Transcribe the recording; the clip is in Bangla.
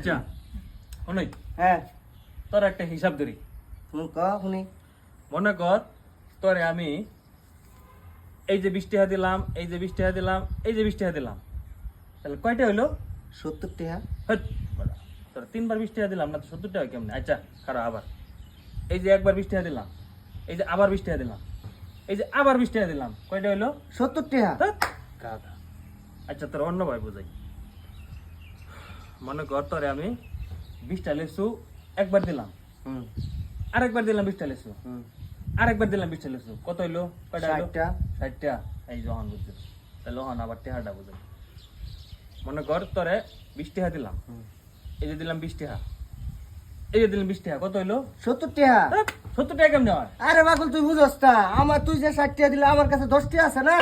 আচ্ছা অনেক হ্যাঁ তোর একটা হিসাব ধরি শুনি মনে কর তোরে আমি এই যে 20 টাকা দিলাম, এই যে 20 টাকা দিলাম, এই যে 20 টাকা দিলাম, তাহলে কয়টা হইলো? 70 টাকা। হট, বাড়া, তোর 3 বার 20 টাকা দিলাম না তো 70 টাকা কেমনে? আচ্ছা খারাপ আবার এই যে একবার 20 টাকা দিলাম, এই যে আবার 20 টাকা দিলাম, এই যে আবার 20 টাকা দিলাম, কয়টা হইলো? 70 টাকা। ধ্যাৎ, গাধা। আচ্ছা তোর অন্য ভাই বোঝাই, মনে কর তোরে আমি 20টা লেসু একবার দিলাম, হুম আরেকবার দিলাম 20টা লেসু, হুম আরেকবার দিলাম 20টা লেসু, কত হইলো? কয়টা হইলো? 60টা। 60টা। এই যখন বুঝছিস তাহলে হন আবার টেহাটা বুঝাই। মনে কর তোরে 20 টাকা দিলাম, হুম। এই যে দিলাম 20 টাকা, এই যে দিলাম 20 টাকা, কত হইলো? 70 টাকা। 70 টাকা কেমনে হয়? আরে বাকুল তুই বুঝস না, আমার তুই যে 60 টাকা দিলে আমার কাছে 10 টাকা আছে না।